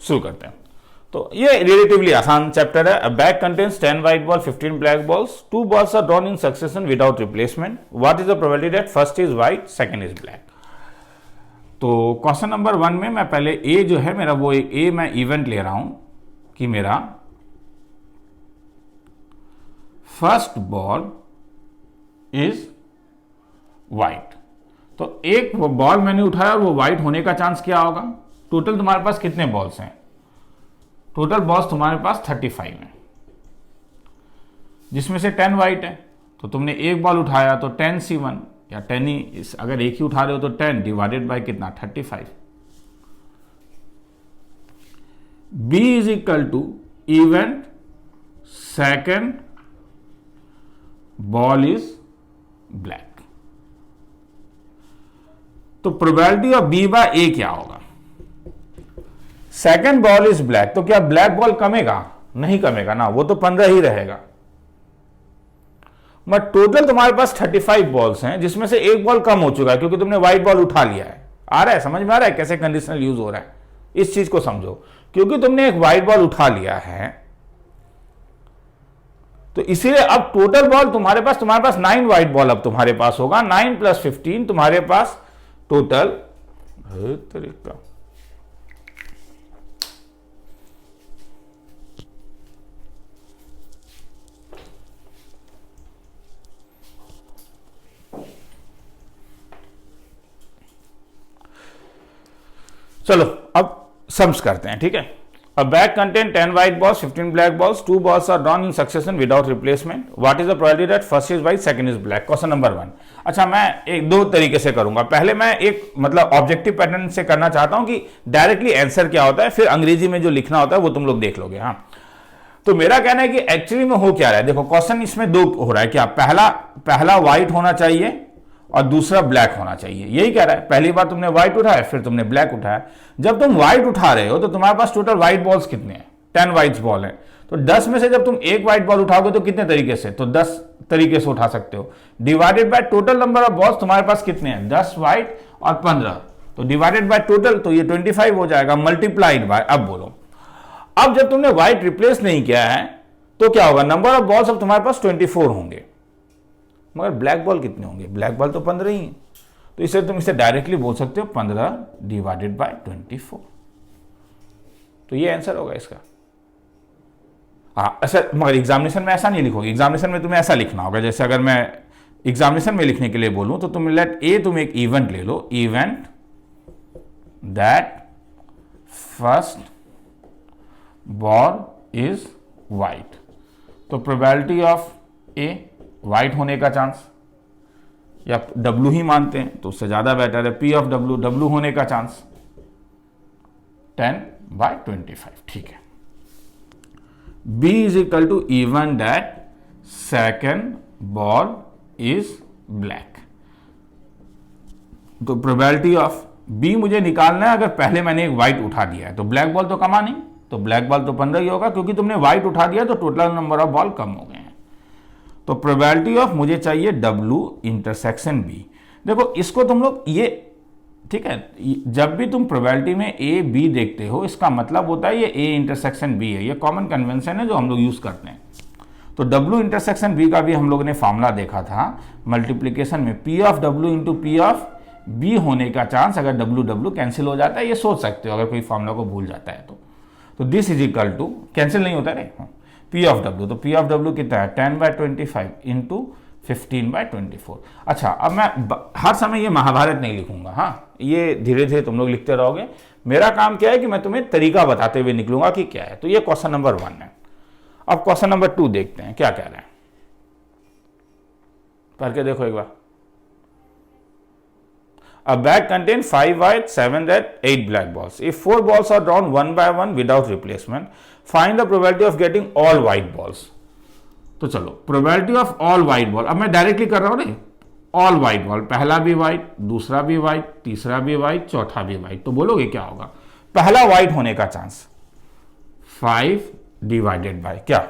शुरू करते हैं। तो ये रिलेटिवली आसान चैप्टर है। A bag contains 10 white ball 15 black balls, 2 balls are drawn in succession without replacement, what is the probability that first is white second is black. तो question number 1 में मैं पहले ए जो है मेरा वो ए मैं इवेंट ले रहा हूं कि मेरा फर्स्ट बॉल इज व्हाइट। तो एक वो बॉल मैंने उठाया और वो व्हाइट होने का चांस क्या होगा? टोटल तुम्हारे पास कितने बॉल्स हैं? टोटल बॉल्स तुम्हारे पास 35 हैं, जिसमें से 10 व्हाइट है। तो तुमने एक बॉल उठाया तो 10C1 या 10 ही, अगर एक ही उठा रहे हो तो 10 डिवाइडेड बाय कितना? 35। B is equal to event second ball is black. तो probability of B by A क्या होगा? सेकेंड बॉल इज ब्लैक, तो क्या ब्लैक बॉल कमेगा? नहीं कमेगा ना, वो तो 15 ही रहेगा। बट टोटल तुम्हारे पास 35 बॉल्स हैं, जिसमें से एक बॉल कम हो चुका है क्योंकि तुमने व्हाइट बॉल उठा लिया है। आ रहा है, समझ में आ रहा है कैसे कंडीशनल यूज हो रहा है? इस चीज को समझो, क्योंकि तुमने एक व्हाइट बॉल उठा लिया है तो इसीलिए अब टोटल बॉल तुम्हारे पास 9 व्हाइट बॉल अब तुम्हारे पास होगा। 9 + 15 तुम्हारे पास टोटल तरीका। चलो अब सम्स करते हैं, ठीक है। A bag contain 10 white balls 15 black balls, 2 balls are drawn in succession without replacement, what is the probability that first is white second is black. Question number 1। अच्छा, मैं एक दो तरीके से करूंगा। पहले मैं एक मतलब ऑब्जेक्टिव पैटर्न से करना चाहता हूं कि डायरेक्टली आंसर क्या होता है, फिर अंग्रेजी में जो लिखना होता है वो तुम लोग देख लोगे। हाँ, तो मेरा कहना है कि एक्चुअली में हो क्या रहा है, देखो क्वेश्चन इसमें दो हो रहा है। क्या पहला व्हाइट होना चाहिए और दूसरा ब्लैक होना चाहिए, यही कह रहा है। पहली बार तुमने व्हाइट उठाया, फिर तुमने ब्लैक उठाया। जब तुम व्हाइट उठा रहे हो तो तुम्हारे पास टोटल व्हाइट बॉल्स कितने हैं? 10 व्हाइट बॉल है। तो 10 में से जब तुम एक व्हाइट बॉल उठाओगे तो कितने तरीके से? तो 10 तरीके से उठा सकते हो। Divided by total number of balls तुम्हारे पास कितने हैं? 10 व्हाइट और 15, तो डिवाइडेड बाय टोटल, तो ये 25 हो जाएगा, मल्टीप्लाइड बाय। अब बोलो, अब जब तुमने व्हाइट रिप्लेस नहीं किया है तो क्या होगा? नंबर ऑफ बॉल्स अब तुम्हारे पास 24 होंगे, मगर ब्लैक बॉल कितने होंगे? ब्लैक बॉल तो 15 ही है। तो इसे तुम इसे डायरेक्टली बोल सकते हो 15 डिवाइडेड बाय 24। तो ये आंसर होगा इसका। हाँ, ऐसा मगर एग्जामिनेशन में ऐसा नहीं लिखोगे। एग्जामिनेशन में तुम्हें ऐसा लिखना होगा, जैसे अगर मैं एग्जामिनेशन में लिखने के लिए बोलूं तो तुम लेट ए, तुम एक इवेंट ले लो, event that first ball is white. तो प्रोबेबिलिटी ऑफ ए, व्हाइट होने का चांस, या W ही मानते हैं तो उससे ज्यादा बेटर है, P ऑफ W होने का चांस 10/25, ठीक है। B is equal to even that second ball is black. तो प्रोबेबिलिटी ऑफ B मुझे निकालना है। अगर पहले मैंने एक व्हाइट उठा दिया है तो ब्लैक बॉल तो कमा नहीं, तो ब्लैक बॉल तो 15 ही होगा, क्योंकि तुमने व्हाइट उठा दिया तो टोटल नंबर ऑफ बॉल कम हो गए हैं। तो प्रोबेबिलिटी ऑफ मुझे चाहिए W इंटरसेक्शन B। देखो इसको तुम लोग ये, ठीक है, जब भी तुम प्रोबेबिलिटी में A B देखते हो इसका मतलब होता है ये A इंटरसेक्शन B है। ये कॉमन कन्वेंशन है जो हम लोग यूज करते हैं। तो W इंटरसेक्शन B का भी हम लोगों ने फॉर्मूला देखा था मल्टीप्लीकेशन में, P of W into P of B होने का चांस, अगर W कैंसिल हो जाता है, ये सोच सकते हो अगर कोई फॉर्मूला को भूल जाता है तो this is equal to, cancel नहीं होता रे, P ऑफ W। तो P ऑफ W कितना है? 10/25 इंटू 15/24। अच्छा, अब मैं हर समय ये महाभारत नहीं लिखूंगा। हाँ, ये धीरे धीरे तुम लोग लिखते रहोगे। मेरा काम क्या है कि मैं तुम्हें तरीका बताते हुए निकलूंगा कि क्या है। तो ये क्वेश्चन नंबर 1 है। अब क्वेश्चन नंबर 2 देखते हैं क्या कह रहे हैं, पढ़ के देखो एक बार। A bag contains 5 white, 7 red, 8 black balls. If 4 balls are drawn one by one without replacement, find the probability of getting all white balls. तो चलो, probability of all white ball, अब मैं डायरेक्टली कर रहा हूं रे, all white ball, पहला भी white, दूसरा भी white, तीसरा भी white, चौथा भी white। तो बोलोगे क्या होगा? पहला white होने का चांस 5 डिवाइडेड बाय क्या?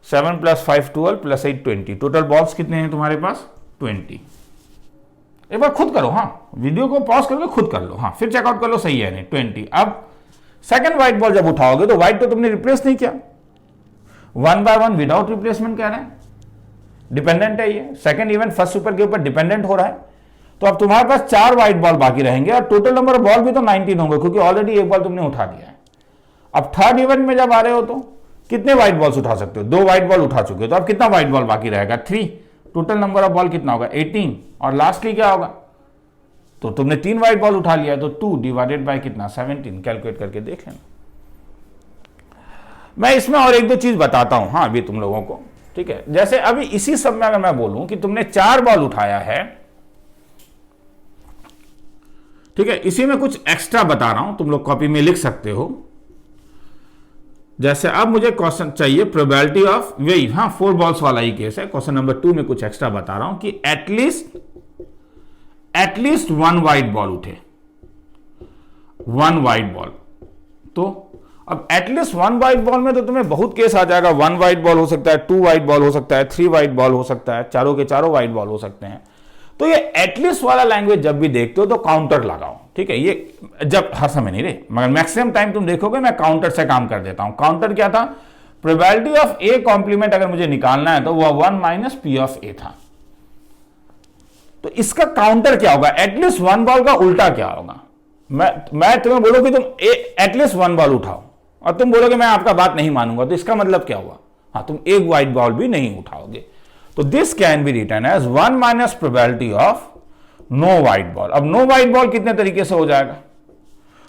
7 + 5 12 + 8 20। टोटल बॉल्स कितने हैं तुम्हारे पास? 20। एक बार खुद करो, हाँ, वीडियो को पॉज करके खुद कर लो, हाँ, फिर चेकआउट कर लो सही है नहीं। 20। अब सेकंड व्हाइट बॉल जब उठाओगे तो व्हाइट तो तुमने रिप्लेस नहीं किया, 1 by 1 विदाउट रिप्लेसमेंट कह रहे हैं, डिपेंडेंट है ये, सेकंड इवन फर्स्ट सुपर के ऊपर डिपेंडेंट हो रहा है। तो अब तुम्हारे पास 4 व्हाइट बॉल बाकी रहेंगे और टोटल नंबर ऑफ बॉल भी तो 19 होंगे, क्योंकि ऑलरेडी एक बॉल तुमने उठा दिया है। अब थर्ड इवेंट में जब आ रहे हो तो कितने व्हाइट बॉल्स उठा सकते हो, 2 व्हाइट बॉल उठा चुके हो, तो अब कितना व्हाइट बॉल बाकी रहेगा, 3। टोटल नंबर ऑफ बॉल कितना होगा, 18। और लास्टली क्या होगा, तो तुमने 3 व्हाइट बॉल उठा लिया, तो 2 डिवाइडेड बाय कितना, 17। कैलकुलेट करके देख लेना। मैं इसमें और एक दो चीज बताता हूं, हाँ, अभी तुम लोगों को, ठीक है। जैसे अभी इसी सब में अगर मैं बोलूं कि तुमने 4 बॉल उठाया है, ठीक है, इसी में कुछ एक्स्ट्रा बता रहा हूं, तुम लोग कॉपी में लिख सकते हो। जैसे अब मुझे क्वेश्चन चाहिए प्रोबेबिलिटी ऑफ, वही, हाँ, 4 बॉल्स वाला ही केस है, क्वेश्चन नंबर 2 में कुछ एक्स्ट्रा बता रहा हूं कि एटलीस्ट 1 व्हाइट बॉल उठे, 1 व्हाइट बॉल। तो अब एटलीस्ट 1 व्हाइट बॉल में तो तुम्हें बहुत केस आ जाएगा, 1 व्हाइट बॉल हो सकता है, 2 व्हाइट बॉल हो सकता है, 3 व्हाइट बॉल हो सकता है, चारों के चारों व्हाइट बॉल हो सकते हैं। तो ये एटलीस्ट वाला लैंग्वेज जब भी देखते हो तो काउंटर लगाओ, ठीक है। ये जब हर समय नहीं रे, मगर मैक्सिमम टाइम तुम देखोगे मैं काउंटर से काम कर देता हूं। काउंटर क्या था, प्रोबेबिलिटी ऑफ ए कॉम्प्लीमेंट अगर मुझे निकालना है तो वह 1 माइनस पी ऑफ ए था। तो इसका काउंटर क्या होगा, एटलीस्ट 1 बॉल का उल्टा क्या होगा। मैं तुम्हें बोलूं कि तुम एटलीस्ट 1 बॉल उठाओ और तुम बोलोगे मैं आपका बात नहीं मानूंगा, तो इसका मतलब क्या हुआ, हाँ, तुम एक व्हाइट बॉल भी नहीं उठाओगे। तो this can be written as 1 minus probability of no white ball. अब नो व्हाइट बॉल कितने तरीके से हो जाएगा,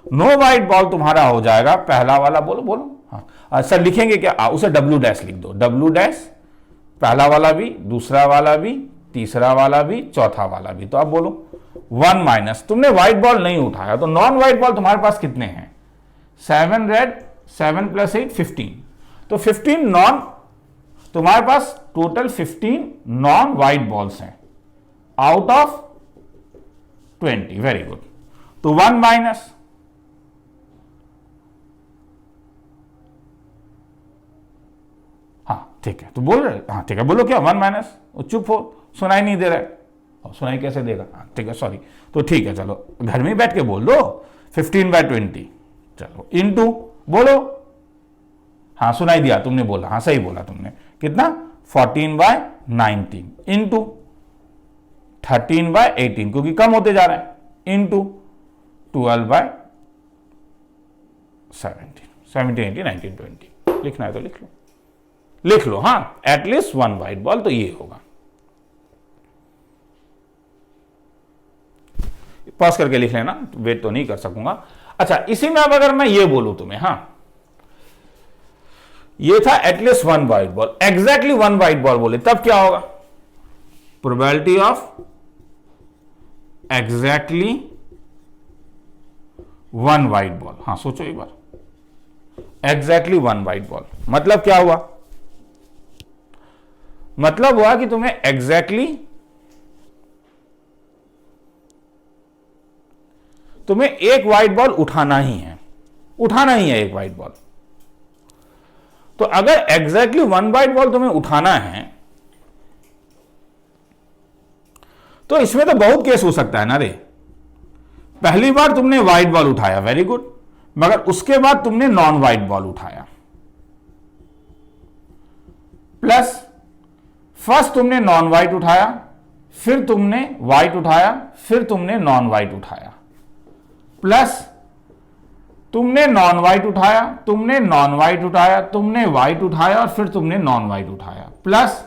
नो व्हाइट बॉल तुम्हारा हो जाएगा पहला वाला, बोलो, हाँ सर लिखेंगे क्या, उसे डब्ल्यू डैश लिख दो, डब्ल्यू डैश, पहला वाला भी, दूसरा वाला भी, तीसरा वाला भी, चौथा वाला भी। तो अब बोलो 1 माइनस, तुमने व्हाइट बॉल नहीं उठाया, तो नॉन व्हाइट बॉल तुम्हारे पास कितने हैं, 7 रेड, 7 + 8 15। तो 15 नॉन, तुम्हारे पास टोटल 15 नॉन व्हाइट बॉल्स हैं आउट ऑफ 20। Very good. तो 1 माइनस, हाँ ठीक है, तो बोल रहे, हाँ ठीक है, बोलो क्या, 1 माइनस, चुप हो, सुनाई नहीं दे रहा है, सुनाई कैसे देगा, हाँ ठीक है, सॉरी। तो ठीक है, चलो घर में बैठ के बोल दो, 15/20, चलो इनटू, बोलो, हाँ सुनाई दिया, तुमने बोला, हाँ सही बोला तुमने, कितना, 14/19 इंटू 13/18, क्योंकि कम होते जा रहा है, इंटू 12/17, 17, 18, 19, 20। लिखना है तो लिख लो, हाँ, एटलीस्ट 1 व्हाइट बॉल, तो ये होगा। पॉज करके लिख लेना, वेट तो नहीं कर सकूंगा। अच्छा, इसी में अब अगर मैं ये बोलूं तुम्हें, हाँ, ये था at least 1 white ball, exactly 1 white ball बोले, तब क्या होगा, probability of exactly 1 white ball. हाँ सोचो एक बार, एग्जैक्टली 1 व्हाइट बॉल मतलब क्या हुआ, मतलब हुआ कि तुम्हें एग्जैक्टली तुम्हें एक व्हाइट बॉल उठाना ही है एक व्हाइट बॉल। तो अगर एग्जैक्टली 1 व्हाइट बॉल तुम्हें उठाना है तो इसमें तो बहुत केस हो सकता है ना रे। पहली बार तुमने व्हाइट बॉल उठाया, वेरी गुड, मगर उसके बाद तुमने नॉन व्हाइट बॉल उठाया, प्लस फर्स्ट तुमने नॉन व्हाइट उठाया, फिर तुमने व्हाइट उठाया, फिर तुमने नॉन व्हाइट उठाया, प्लस तुमने नॉन व्हाइट उठाया, तुमने नॉन व्हाइट उठाया, तुमने व्हाइट उठाया और फिर तुमने नॉन व्हाइट उठाया, प्लस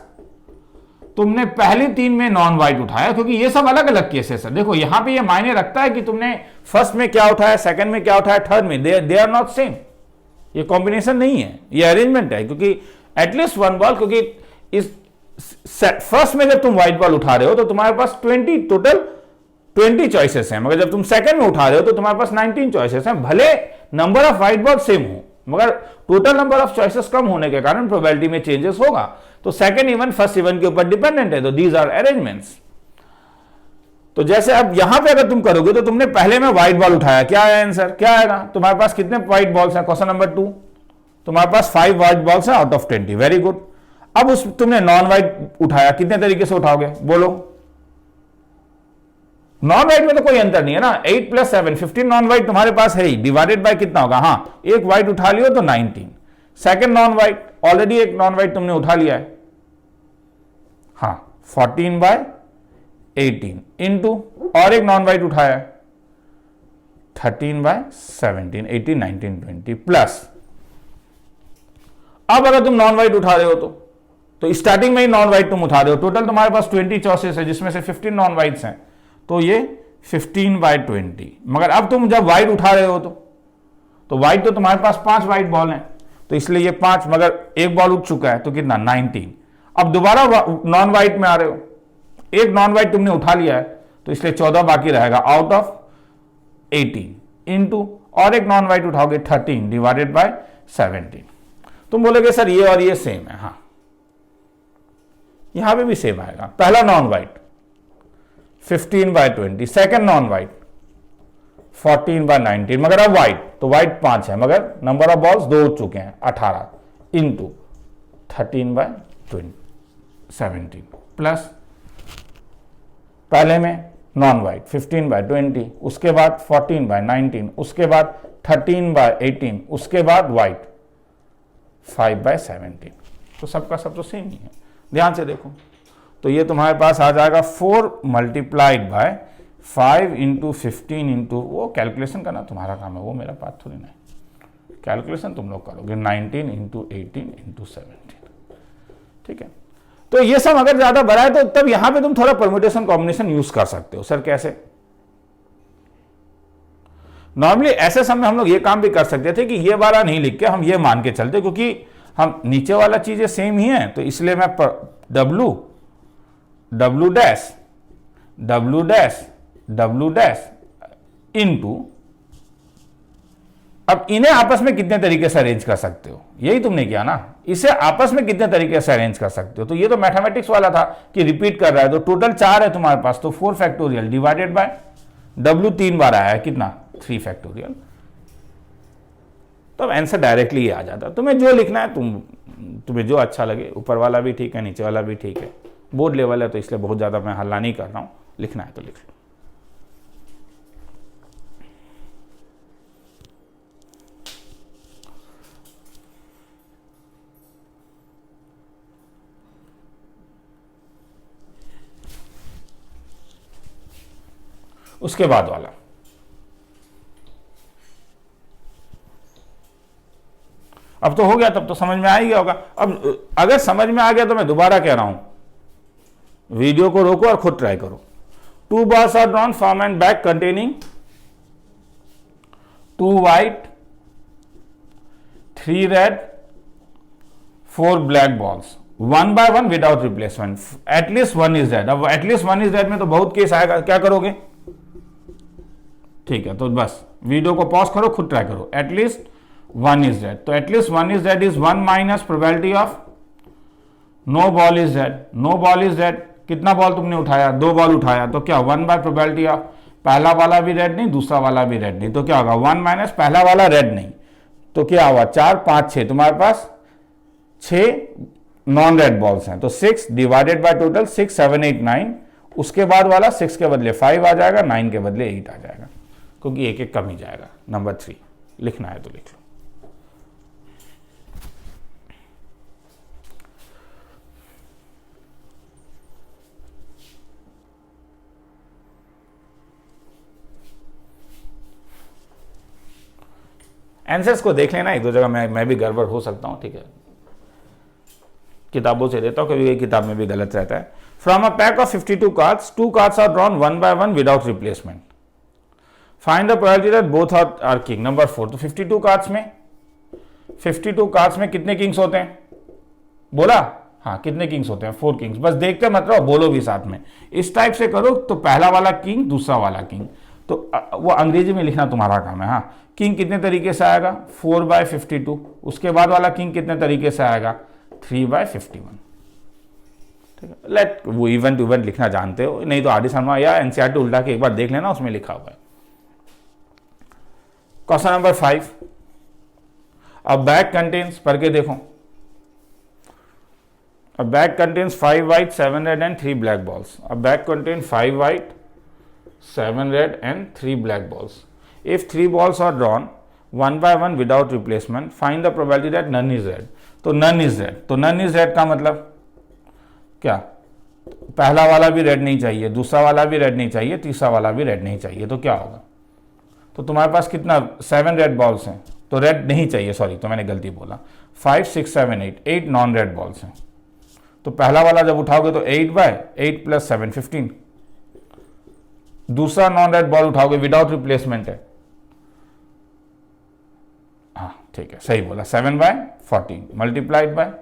तुमने पहली 3 में नॉन व्हाइट उठाया, क्योंकि ये सब अलग अलग केसेस है। देखो यहां पे ये मायने रखता है कि तुमने फर्स्ट में क्या उठाया, सेकंड में क्या उठाया, थर्ड में, दे आर नॉट सेम, ये कॉम्बिनेशन नहीं है, ये अरेंजमेंट है। क्योंकि एटलीस्ट 1 बॉल, क्योंकि इस फर्स्ट में जब तुम व्हाइट बॉल उठा रहे हो तो तुम्हारे पास टोटल 20 चॉइसेस हैं, मगर जब तुम सेकंड में उठा रहे हो तो तुम्हारे पास 19 चॉइसेस हैं। भले number of white ball same हो, मगर टोटल नंबर ऑफ चॉइसेस कम होने के कारण प्रोबेबिलिटी में चेंजेस होगा। तो सेकंड इवन फर्स्ट इवन के ऊपर डिपेंडेंट है, तो दीज आर अरेंजमेंट्स। तो जैसे अब यहां पे अगर तुम करोगे तो तुमने पहले में व्हाइट बॉल उठाया, क्या आया आंसर, क्या आएगा, तुम्हारे पास कितने व्हाइट बॉल्स हैं, क्वेश्चन नंबर 2, तुम्हारे पास 5 व्हाइट बॉल्स हैं आउट ऑफ 20, वेरी गुड। अब तुमने नॉन व्हाइट उठाया, कितने तरीके से उठाओगे, बोलो, नॉन वाइट में तो कोई अंतर नहीं है ना, 8 + 7 15 नॉन वाइट तुम्हारे पास है ही, डिवाइडेड बाय कितना होगा, हाँ एक वाइट उठा लियो तो 19, सेकंड नॉन वाइट ऑलरेडी एक नॉन वाइट तुमने उठा लिया है, हाँ 14/18 इंटू और एक नॉन वाइट उठाया है 13/17 18 19 20 प्लस, अब अगर तुम नॉन वाइट उठा रहे हो तो स्टार्टिंग में ही नॉन वाइट तुम उठा रहे हो, टोटल तुम्हारे पास 20 चॉइसेस है जिसमें से 15 नॉन वाइट्स हैं, तो ये 15/20, मगर अब तुम जब वाइट उठा रहे हो तो वाइट तो तुम्हारे पास 5 वाइट बॉल हैं, तो इसलिए ये 5, मगर एक बॉल उठ चुका है तो कितना 19, अब दोबारा नॉन वाइट में आ रहे हो, एक नॉन वाइट तुमने उठा लिया है तो इसलिए 14 बाकी रहेगा आउट ऑफ 18 इंटू और एक नॉन वाइट उठाओगे 13 डिवाइडेड बाय 17। तुम बोलोगे सर ये और ये सेम है, हाँ यहां पे भी सेम आएगा, पहला non white 15/20, second non white 14/19, मगर अब वाइट तो वाइट 5 है मगर नंबर ऑफ बॉल्स 2 उठ चुके हैं 18 इंटू 13/17 प्लस पहले में नॉन वाइट 15/20, उसके बाद 14/19, उसके बाद 13/18, उसके बाद वाइट 5/17, तो सबका सब तो सेम ही है, ध्यान से देखो, तो ये तुम्हारे पास आ जाएगा 4 × 5 इंटू 15 इंटू, वो कैलकुलेशन करना तुम्हारा काम है, वो मेरा बात थोड़ी नहीं, कैलकुलेशन तुम लोग करोगे 19 इंटू 18 इंटू 17, ठीक है। तो ये सब अगर ज्यादा बड़ा है तो तब यहां पे तुम थोड़ा परम्यूटेशन कॉम्बिनेशन यूज कर सकते हो। सर कैसे? नॉर्मली ऐसे समय हम लोग ये काम भी कर सकते थे कि ये वाला नहीं लिख के हम ये मान के चलते, क्योंकि हम नीचे वाला चीजें सेम ही है, तो इसलिए मैं W डैश इनटू, अब इन्हें आपस में कितने तरीके से अरेंज कर सकते हो, यही तुमने किया ना, इसे आपस में कितने तरीके से अरेंज कर सकते हो, तो ये तो मैथमेटिक्स वाला था कि रिपीट कर रहा है, तो टोटल 4 है तुम्हारे पास, तो 4 फैक्टोरियल डिवाइडेड बाय W 3 बार आया है कितना 3 फैक्टोरियल, तो अब आंसर डायरेक्टली ये आ जाता। तुम्हें जो लिखना है तुम्हें जो अच्छा लगे, ऊपर वाला भी ठीक है नीचे वाला भी ठीक है, बोर्ड लेवल है तो इसलिए बहुत ज्यादा मैं हल्ला नहीं कर रहा हूं, लिखना है तो लिख लो। उसके बाद वाला अब तो हो गया, तब तो समझ में आ ही गया होगा। अब अगर समझ में आ गया तो मैं दोबारा कह रहा हूं, वीडियो को रोको और खुद ट्राई करो। 2 balls are drawn from and bag containing 2 white 3 red 4 black balls 1 by 1 without replacement, at least 1 is dead. अब एटलीस्ट 1 इज डेड में तो बहुत केस आएगा, क्या करोगे? ठीक है, तो बस वीडियो को पॉज करो, खुद ट्राई करो। एटलीस्ट 1 इज डेड, तो at least 1 is dead is 1 minus probability of no ball is dead. No ball is dead, कितना बॉल तुमने उठाया? 2 बॉल उठाया, तो क्या 1 बाय प्रोबेबिलिटी ऑफ पहला वाला भी रेड नहीं, दूसरा वाला भी रेड नहीं, तो क्या होगा 1 माइनस पहला वाला रेड नहीं, तो क्या हुआ 4 5 6, तुम्हारे पास 6 नॉन रेड बॉल्स हैं, तो 6 डिवाइडेड बाय टोटल 6 7 8 9, उसके बाद वाला 6 के बदले 5 आ जाएगा, 9 के बदले 8 आ जाएगा, क्योंकि एक एक कम ही जाएगा। नंबर 3 लिखना है तो लिख लो। आंसर्स को देख लेना, एक दो जगह मैं भी गड़बड़ हो सकता हूं, ठीक है, किताबों से देता हूं, कभी किताब में भी गलत रहता है। From a pack of 52 cards 2 cards are drawn 1 by 1 without replacement, find the probability that both are king. Number 4, तो 52 कार्ड्स में कितने किंग्स होते हैं? बोला, हाँ कितने किंग्स होते हैं? 4 किंग्स, बस देखते मत रहो, बोलो भी साथ में। इस टाइप से करो तो पहला वाला किंग दूसरा वाला किंग, तो वो अंग्रेजी में लिखना तुम्हारा काम है। हाँ, किंग कितने तरीके से आएगा? 4/52, उसके बाद वाला किंग कितने तरीके से आएगा? 3/51, ठीक है। लेट वो इवेंट लिखना जानते हो, नहीं तो आदि शर्मा या एनसीईआरटी उल्टा के एक बार देख लेना, उसमें लिखा हुआ है। क्वेश्चन नंबर 5, अ बैग कंटेन्स, पढ़ के देखो। A bag contains 5 white, 7 red and 3 black balls. A bag contains 5 white, 7 red and 3 black balls. If 3 balls are drawn 1 by 1 without replacement, find the probability that none is red. तो none is red, तो none is red का मतलब क्या? पहला वाला भी red नहीं चाहिए, दूसरा वाला भी रेड नहीं चाहिए, तीसरा वाला भी रेड नहीं चाहिए, तो क्या होगा? तो तुम्हारे पास कितना 7 रेड बॉल्स हैं, तो रेड नहीं चाहिए, सॉरी तो मैंने गलती बोला, 5 6 7 8 नॉन रेड बॉल्स हैं। तो पहला वाला जब उठाओगे तो 8 बाय 8 प्लस 7 15। दूसरा नॉन रेड बॉल उठाओगे विदाउट रिप्लेसमेंट है, हाँ ठीक है सही बोला, 7 बाय 14 मल्टीप्लाइड बाय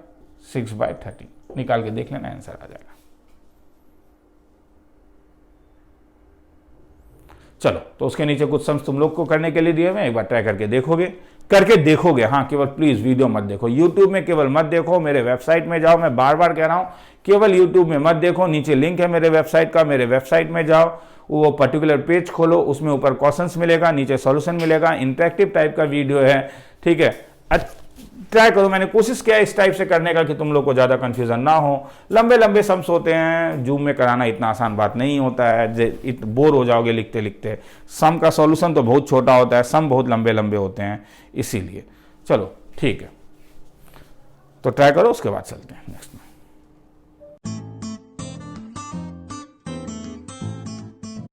6 बाय 30, निकाल के देख लेना आंसर आ जाएगा। चलो तो उसके नीचे कुछ सम्स तुम लोग को करने के लिए दिए हुए, एक बार ट्राई करके देखोगे, हाँ केवल प्लीज वीडियो मत देखो, यूट्यूब में केवल मत देखो, मेरे वेबसाइट में जाओ, मैं बार बार कह रहा हूं केवल यूट्यूब में मत देखो, नीचे लिंक है मेरे वेबसाइट का, मेरे वेबसाइट में जाओ, वो पर्टिकुलर पेज खोलो, उसमें ऊपर क्वेश्चंस मिलेगा, नीचे सॉल्यूशन मिलेगा, इंटरेक्टिव टाइप का वीडियो है, ठीक है। ट्राई करो, मैंने कोशिश किया इस टाइप से करने का कि तुम लोग को ज़्यादा कन्फ्यूजन ना हो। लंबे लंबे सम्स होते हैं, जूम में कराना इतना आसान बात नहीं होता है, बोर हो जाओगे लिखते लिखते। सम का सॉल्यूशन तो बहुत छोटा होता है, सम बहुत लंबे लंबे होते हैं, इसीलिए। चलो ठीक है, तो ट्राई करो, उसके बाद चलते हैं नेक्स्ट में।